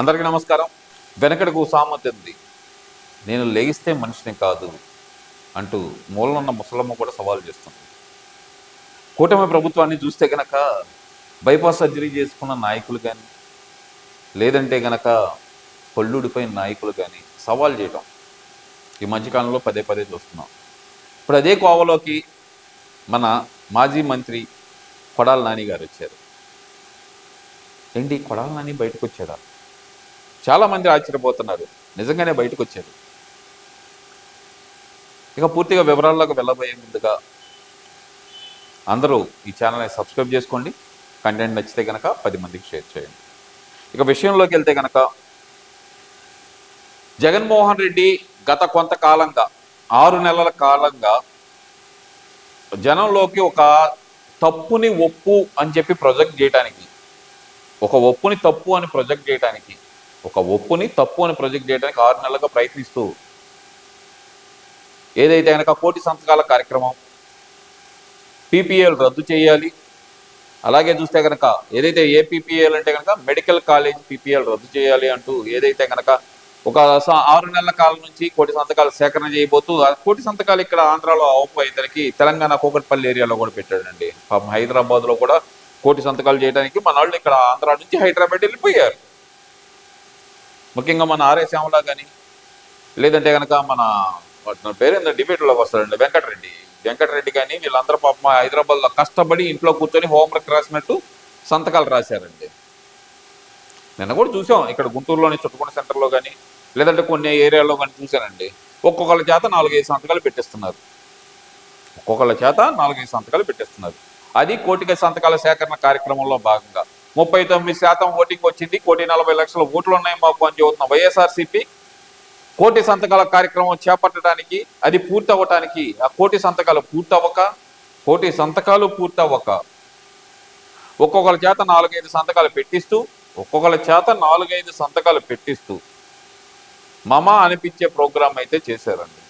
అందరికీ నమస్కారం. వెనకడుకు సామెత ఉంది, నేను లేగిస్తే మనిషిని కాదు అంటూ మూలనున్న ముసలమ్మ కూడా సవాల్ చేస్తుంది. కూటమి ప్రభుత్వాన్ని చూస్తే గనక బైపాస్ సర్జరీ చేసుకున్న నాయకులు కానీ, లేదంటే గనక పళ్ళుడిపోయిన నాయకులు కానీ సవాల్ చేయడం ఈ మధ్యకాలంలో పదే పదే చూస్తున్నాం. ఇప్పుడు అదే కోవలోకి మన మాజీ మంత్రి కొడాల నాని గారు వచ్చారు. ఏంటి కొడాల నాని బయటకు వచ్చాడా? చాలామంది ఆశ్చర్యపోతున్నారు. నిజంగానే బయటకు వచ్చారు. ఇక పూర్తిగా వివరాల్లోకి వెళ్ళబోయే ముందుగా అందరూ ఈ ఛానల్ని సబ్స్క్రైబ్ చేసుకోండి. కంటెంట్ నచ్చితే కనుక 10 మందికి షేర్ చేయండి. ఇక విషయంలోకి వెళ్తే కనుక జగన్మోహన్ రెడ్డి గత కొంతకాలంగా 6 నెలల కాలంగా జనంలోకి ఒక తప్పుని ఒప్పు అని చెప్పి ప్రొజెక్ట్ చేయడానికి, ఒక ఒప్పుని తప్పు అని ప్రొజెక్ట్ చేయడానికి, ఒక ఒప్పుని తప్పు అని ప్రొజెక్ట్ చేయడానికి 6 నెలలుగా ప్రయత్నిస్తూ ఏదైతే కనుక కోటి సంతకాల కార్యక్రమం, పీపీఏలు రద్దు చేయాలి, అలాగే చూస్తే కనుక ఏదైతే ఏపీపీఏలు అంటే కనుక మెడికల్ కాలేజ్ పీపీఏలు రద్దు చేయాలి అంటూ ఏదైతే కనుక ఒక 6 నెలల కాలం నుంచి కోటి సంతకాలు సేకరణ చేయబోతూ కోటి సంతకాలు ఇక్కడ ఆంధ్రాలో అవపోయేసరికి తెలంగాణ కూకట్పల్లి ఏరియాలో కూడా పెట్టాడండి. పాపం హైదరాబాద్లో కూడా కోటి సంతకాలు చేయడానికి మన వాళ్ళు ఇక్కడ ఆంధ్ర నుంచి హైదరాబాద్ వెళ్ళిపోయారు. ముఖ్యంగా మన ఆర్ఏ శ్యామల కానీ, లేదంటే కనుక మన పేరేందో డిబేట్లోకి వస్తాడండి వెంకటరెడ్డి కానీ, వీళ్ళందరూ పాపం హైదరాబాద్లో కష్టపడి ఇంట్లో కూర్చొని హోంవర్క్ రాసినట్టు సంతకాలు రాశారండి. నిన్న కూడా చూసాం ఇక్కడ గుంటూరులోని చుట్టుకొండ సెంటర్లో కానీ, లేదంటే కొన్ని ఏరియాలో కానీ చూశానండి. ఒక్కొక్కళ్ళ చేత 4-5 సంతకాలు పెట్టిస్తున్నారు. అది కోటి సంతకాల సేకరణ కార్యక్రమంలో భాగంగా 39% ఓటింగ్ వచ్చింది. 1,40,00,000 ఓట్లు ఉన్నాయి మాకు అని చెబుతున్న వైఎస్ఆర్సీపీ కోటి సంతకాల కార్యక్రమం చేపట్టడానికి, అది పూర్తి అవ్వటానికి, ఆ కోటి సంతకాలు పూర్తవ్వక ఒక్కొక్కరి చేత 4-5 సంతకాలు పెట్టిస్తూ మమా అనిపించే ప్రోగ్రాం అయితే చేశారండి.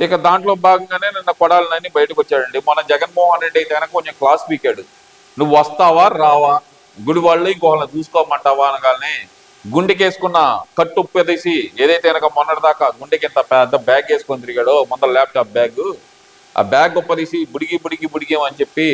ఇక దాంట్లో భాగంగానే నిన్న కొడాలి నాని బయటకు వచ్చాడండి. మన జగన్మోహన్ రెడ్డి అయితే కనుక కొంచెం క్లాస్ పీకాడు. నువ్వు వస్తావా రావా, గుడి వాళ్ళు ఇంకోళ్ళని చూసుకోమంటావా అనగానే గుండెకేసుకున్న కట్టు ఉప్పేసి ఏదైతే కనుక మొన్నటిదాకా గుండెకి ఎంత పెద్ద బ్యాగ్ వేసుకొని తిరిగాడో, ముందర ల్యాప్టాప్ బ్యాగ్, ఆ బ్యాగ్ ఉప్పదీసి బుడిగి అని చెప్పి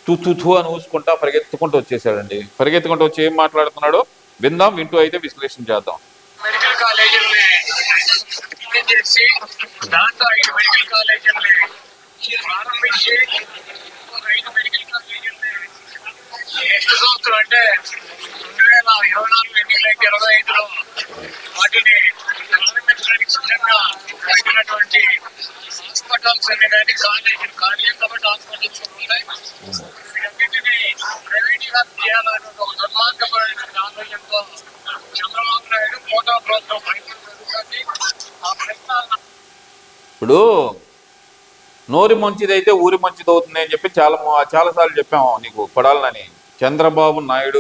తూ అని ఊసుకుంటా పరిగెత్తుకుంటూ వచ్చేసాడండి. పరిగెత్తుకుంటూ వచ్చి ఏం మాట్లాడుతున్నాడో విందాం, వింటూ అయితే విశ్లేషణ చేద్దాం. మెడికల్ కాలేజీల్ని చేసి దాంట్లో 5 మెడికల్ కాలేజీల్ని ప్రారంభించి 5 మెడికల్ కాలేజీల్ని నెక్స్ట్ సంవత్సరం అంటే 2024 ఎన్నికలైతే 25లో వాటిని ప్రారంభించడానికి సిద్ధంగా పెట్టినటువంటి హాస్పిటల్స్ అన్ని కానీ కాలేజీలు ఖాళీ కాబట్టి హాస్పిటల్స్ ఉన్నాయి. వీటన్నిటిని ప్రైవేట్గా చేయాలనే ఒక దుర్మార్గపరమైన ఆలోచనతో చంద్రబాబు నాయుడు కోటా ప్రభుత్వం ప్రయత్నం జరుగుతుంది. ఆ ప్రయత్నాలను ఇప్పుడు నోరి మంచిదైతే ఊరి మంచిది అవుతుంది అని చెప్పి చాలాసార్లు చెప్పాము నీకు కొడాలని. చంద్రబాబు నాయుడు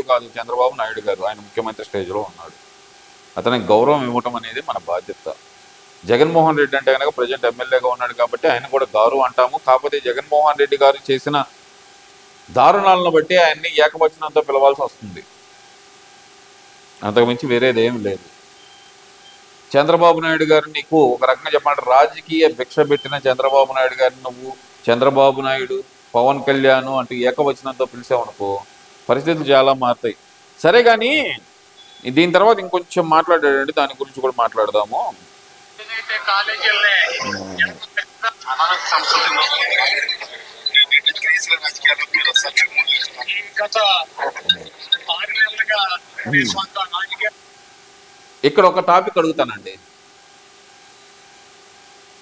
గారు ఆయన ముఖ్యమంత్రి స్టేజ్లో ఉన్నాడు. అతనికి గౌరవం ఇవ్వటం అనేది మన బాధ్యత. జగన్మోహన్ రెడ్డి అంటే కనుక ప్రజెంట్ ఎమ్మెల్యేగా ఉన్నాడు కాబట్టి ఆయన కూడా గౌరవం అంటాము. కాకపోతే జగన్మోహన్ రెడ్డి గారు చేసిన దారుణాలను బట్టి ఆయన్ని ఏకవచనంతో పిలవాల్సి వస్తుంది. అంతకుమించి వేరేది ఏం లేదు. చంద్రబాబు నాయుడు గారు నీకు ఒక రకంగా చెప్పాలంటే రాజకీయ భిక్ష పెట్టిన చంద్రబాబు నాయుడు గారిని నువ్వు చంద్రబాబు నాయుడు, పవన్ కళ్యాణ్ అంటూ ఏకవచనంతో పిలిచావనుకో పరిస్థితులు చాలా మారుతాయి. సరే కానీ దీని తర్వాత ఇంకొంచెం మాట్లాడాడండి, దాని గురించి కూడా మాట్లాడదాము. ఇక్కడ ఒక టాపిక్ అడుగుతానండి.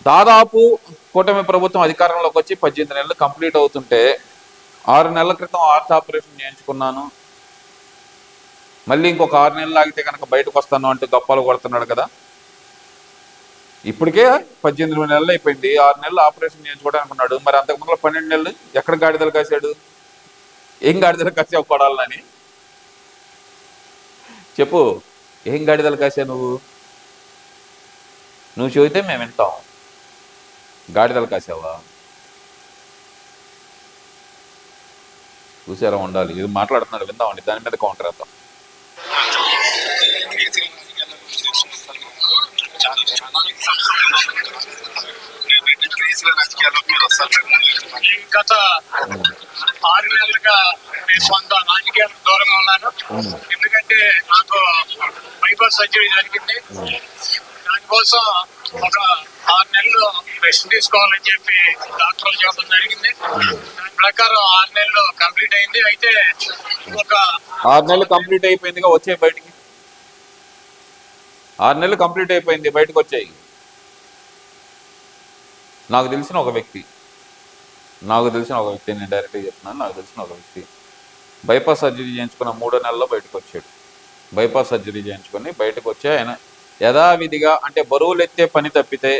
దాదాపు కూటమి ప్రభుత్వం అధికారంలోకి వచ్చి 18 నెలలు కంప్లీట్ అవుతుంటే 6 నెలల క్రితం ఆర్ట్ ఆపరేషన్ చేయించుకున్నాను, మళ్ళీ ఇంకొక 6 నెలలు ఆగితే కనుక బయటకు వస్తాను అంటూ గప్పాలు కొడుతున్నాడు కదా. ఇప్పటికే 18 నెలలు అయిపోయింది, 6 నెలలు ఆపరేషన్ చేయించుకోవడానికి ఉన్నాడు. మరి అంతకుముందు 12 నెలలు ఎక్కడ గాడిదలు కాశాడు? ఏం గాడిదలు కాసావు కొడాలని చెప్పు. ఏం గాడిదలు కాసా నువ్వు చెబితే మేము వింటాం. గాడిదలు కాసావా? చూసారా ఉండాలి. ఇది మాట్లాడుతున్నాడు, విందామండి, దాని మీద కౌంటర్ వేద్దాం. గత 6 నెలలుగా నేను కొంత రాజకీయాలకు దూరంగా ఉన్నాను. ఎందుకంటే నాకు బైపాస్ సర్జరీ జరిగింది. దానికోసం ఒక 6 నెలలు రెస్ట్ తీసుకోవాలని చెప్పి డాక్టర్లు చెప్పడం జరిగింది. దాని ప్రకారం 6 నెలలు కంప్లీట్ అయింది. అయితే ఒక 6 నెలలు కంప్లీట్ అయిపోయిందిగా, వచ్చాయి బయటికి. 6 నెలలు కంప్లీట్ అయిపోయింది, బయటకు వచ్చాయి. నాకు తెలిసిన ఒక వ్యక్తి నేను డైరెక్ట్గా చెప్తున్నాను, నాకు తెలిసిన ఒక వ్యక్తి బైపాస్ సర్జరీ చేయించుకున్న 3 నెలల్లో బయటకు వచ్చాడు. బైపాస్ సర్జరీ చేయించుకొని బయటకు వచ్చి ఆయన యథావిధిగా, అంటే బరువులు ఎత్తే పని తప్పితే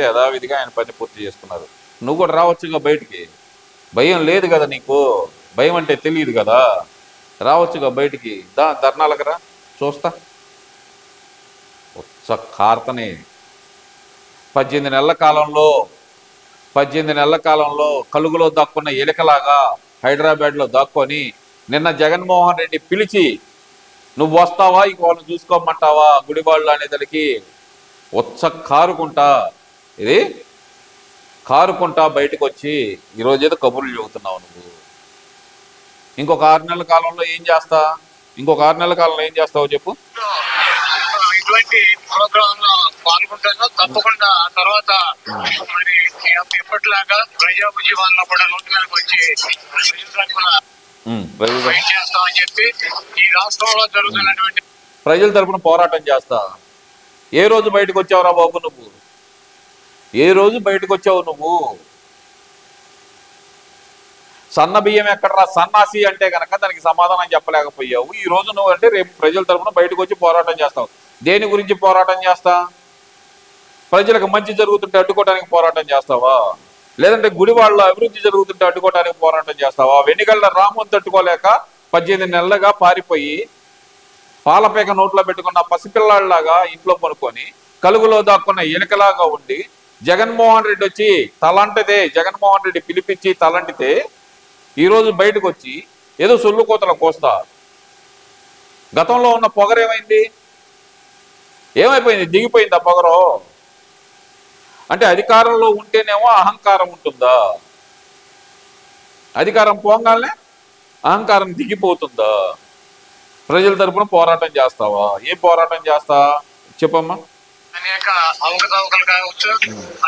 యథావిధిగా ఆయన పని పూర్తి చేసుకున్నారు. నువ్వు కూడా రావచ్చుగా బయటికి, భయం లేదు కదా నీకు, భయం అంటే తెలియదు కదా, రావచ్చుగా బయటికి, ధర్నాలకు రా, చూస్తా. కార్తనే 18 నెలల కాలంలో కలుగులో దాక్కున్న ఎలుకలాగా హైదరాబాద్లో దాక్కొని నిన్న జగన్మోహన్ రెడ్డి పిలిచి నువ్వు వస్తావా, ఇక వాళ్ళని చూసుకోమంటావా గుడివాళ్ళు అనేదానికి కారుకుంటా బయటకు వచ్చి ఈరోజు ఏదో కబుర్లు చెబుతున్నావు నువ్వు. ఇంకొక 6 నెలల కాలంలో ఏం చేస్తావో చెప్పు. ఇటువంటి ప్రోగ్రామ్ లో పాల్గొంటాను తప్పకుండా. తర్వాత మరి ఎప్పటిలాగా ప్రజా ఉద్యమాల్లో కూడా నోటి మీదకి వచ్చి ఫైట్ చేస్తామని చెప్పి ఈ రాష్ట్రంలో జరుగుతున్నటువంటి ప్రజల తరపున పోరాటం చేస్తా. ఏ రోజు బయటకు వచ్చావురా బాబు నువ్వు? సన్న బియ్యం ఎక్కడరా సన్నాసి అంటే కనుక దానికి సమాధానం చెప్పలేకపోయావు. ఈ రోజు నువ్వు అంటే రేపు ప్రజల తరపున బయటకు వచ్చి పోరాటం చేస్తావు. దేని గురించి పోరాటం చేస్తా? ప్రజలకు మంచి జరుగుతుంటే అడ్డుకోవడానికి పోరాటం చేస్తావా, లేదంటే గుడివాళ్ళ అభివృద్ధి జరుగుతుంటే అడ్డుకోవడానికి పోరాటం చేస్తావా? వెన్నిగళ్ళ రాముని తట్టుకోలేక 18 నెలలుగా పారిపోయి పాలపేక నోట్లో పెట్టుకున్న పసిపిల్లాళ్ళలాగా ఇంట్లో పనుకొని కలుగులో దాక్కున్న ఎలుకలాగా ఉండి జగన్మోహన్ రెడ్డి పిలిపించి తలంటితే ఈరోజు బయటకు వచ్చి ఏదో సొల్లు కోతల కోస్తా. గతంలో ఉన్న పొగరేమైంది? ఏమైపోయింది? దిగిపోయిందా పొగరు? అంటే అధికారంలో ఉంటేనేమో అహంకారం ఉంటుందా? అధికారం పోగానే అహంకారం దిగిపోతుందా? ప్రజల తరపున పోరాటం చేస్తావా? ఏం పోరాటం చేస్తా చెప్పమ్మా. అనేక అవకతవకలు కావచ్చు,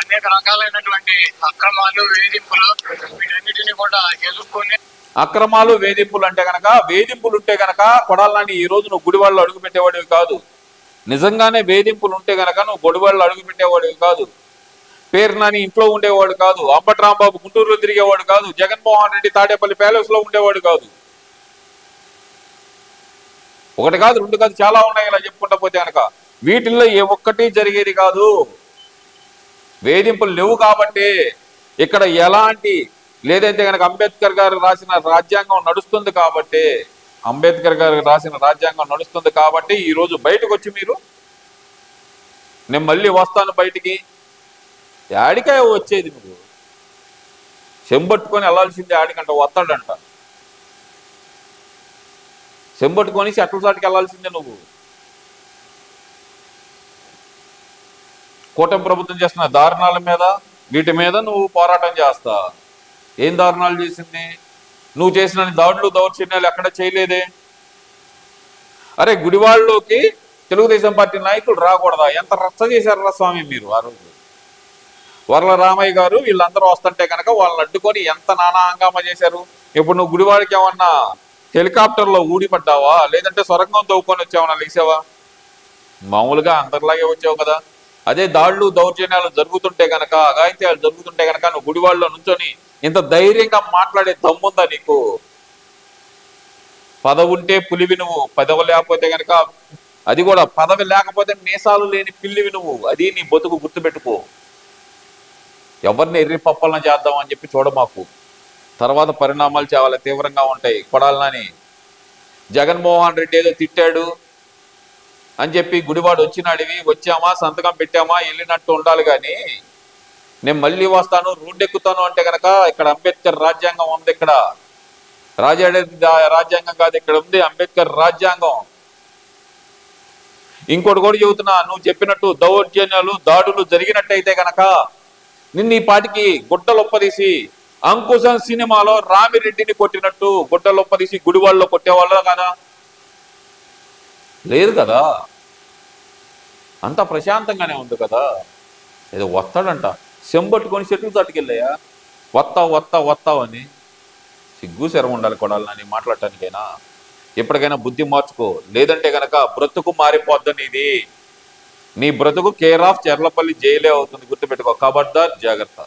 అనేక రకాలైనటువంటి అక్రమాలు, వేధింపులు, వీటన్నిటిని కూడా ఎదుర్కొని. అక్రమాలు, వేధింపులు అంటే గనక, వేధింపులు ఉంటే గనక కొడాలని ఈ రోజు నువ్వు గుడివాళ్ళు అడుగు పెట్టేవాడివి కాదు. నిజంగానే వేధింపులు ఉంటే గనక నువ్వు గుడివాళ్ళు అడుగు పెట్టేవాడివి కాదు. పేర్నాని ఇంట్లో ఉండేవాడు కాదు. అంబటి రాంబాబు గుంటూరులో తిరిగేవాడు కాదు. జగన్మోహన్ రెడ్డి తాడేపల్లి ప్యాలెస్ లో ఉండేవాడు కాదు. ఒకటి కాదు, రెండు కాదు, చాలా ఉన్నాయి ఇలా చెప్పుకుంటా పోతే కనుక. వీటిల్లో ఏ ఒక్కటి జరిగేది కాదు. వేధింపులు లేవు కాబట్టి ఇక్కడ ఎలాంటి లేదంటే కనుక అంబేద్కర్ గారు రాసిన రాజ్యాంగం నడుస్తుంది కాబట్టి ఈ రోజు బయటకు వచ్చి మీరు నేను మళ్ళీ వస్తాను బయటికి, యాడికాయ వచ్చేది? నువ్వు చెంబట్టుకొని వెళ్ళాల్సిందే, ఆడికంట వస్తాడంట. చెంబట్టుకొని చెట్ల చాటుకి వెళ్ళాల్సిందే నువ్వు. కూటమి ప్రభుత్వం చేస్తున్న దారుణాల మీద, వీటి మీద నువ్వు పోరాటం చేస్తా. ఏం దారుణాలు చేసింది? నువ్వు చేసిన దాడులు, దౌర్జన్యాలు ఎక్కడ చేయలేదే. అరే గుడివాళ్ళలోకి తెలుగుదేశం పార్టీ నాయకులు రాకూడదా? ఎంత రచ్చ చేశారా స్వామి మీరు ఆ రోజు. వర్ల రామయ్య గారు వీళ్ళందరూ వస్తుంటే కనుక వాళ్ళని అడ్డుకొని ఎంత నానా హంగామా చేశారు. ఇప్పుడు నువ్వు గుడివాడికి ఏమన్నా హెలికాప్టర్లో ఊడిపడ్డావా, లేదంటే సొరంగం తవ్వుకొని వచ్చావన్నా లేచావా? మామూలుగా అందరిలాగే వచ్చావు కదా. అదే దాడులు, దౌర్జన్యాలు జరుగుతుంటే కనుక, అఘాయిత్యాలు జరుగుతుంటే కనుక నువ్వు గుడివాళ్ళలో నుంచొని ఇంత ధైర్యంగా మాట్లాడే దమ్ముందా నీకు? పదవి ఉంటే పులివి నువ్వు, పదవి లేకపోతే కనుక, అది కూడా పదవి లేకపోతే మీసాలు లేని పిల్లివి నువ్వు. అది నీ బతుకు, గుర్తుపెట్టుకో. ఎవరిని ఎర్రి పప్పలను చేద్దాం అని చెప్పి చూడమాకు. తర్వాత పరిణామాలు చాలా తీవ్రంగా ఉంటాయి. కొడాలని జగన్మోహన్ రెడ్డి ఏదో తిట్టాడు అని చెప్పి గుడివాడు వచ్చినాడివి, వచ్చామా సంతకం పెట్టామా వెళ్ళినట్టు ఉండాలి. కానీ నేను మళ్ళీ వస్తాను, రోడ్డు ఎక్కుతాను అంటే కనుక ఇక్కడ అంబేద్కర్ రాజ్యాంగం ఉంది. ఇక్కడ రాజ్యాంగం కాదు, ఇక్కడ ఉంది అంబేద్కర్ రాజ్యాంగం. ఇంకోటి కూడా చెబుతున్నా, నువ్వు చెప్పినట్టు దౌర్జన్యాలు దాడులు జరిగినట్టయితే గనక నిన్ను ఈ పాటికి గుడ్డలొప్పదీసి అంకుశం సినిమాలో రామిరెడ్డిని కొట్టినట్టు గుడ్డలొప్పదీసి గుడివాళ్ళలో కొట్టేవాళ్ళు కదా? లేదు కదా, అంతా ప్రశాంతంగానే ఉంది కదా. ఏదో వస్తాడంట చెంబట్టుకొని చెట్లు తట్టుకెళ్ళాయా, వత్తావు అని. సిగ్గు శరం ఉండాలి కొడాలని మాట్లాడటానికైనా. ఎప్పటికైనా బుద్ధి మార్చుకో, లేదంటే గనక బ్రతుకు మారిపోద్దని ఇది. నీ బ్రతుకు కేర్ ఆఫ్ చెర్లపల్లి జైలే అవుతుంది, గుర్తుపెట్టుకో. ఖబర్దార్, జాగ్రత్త.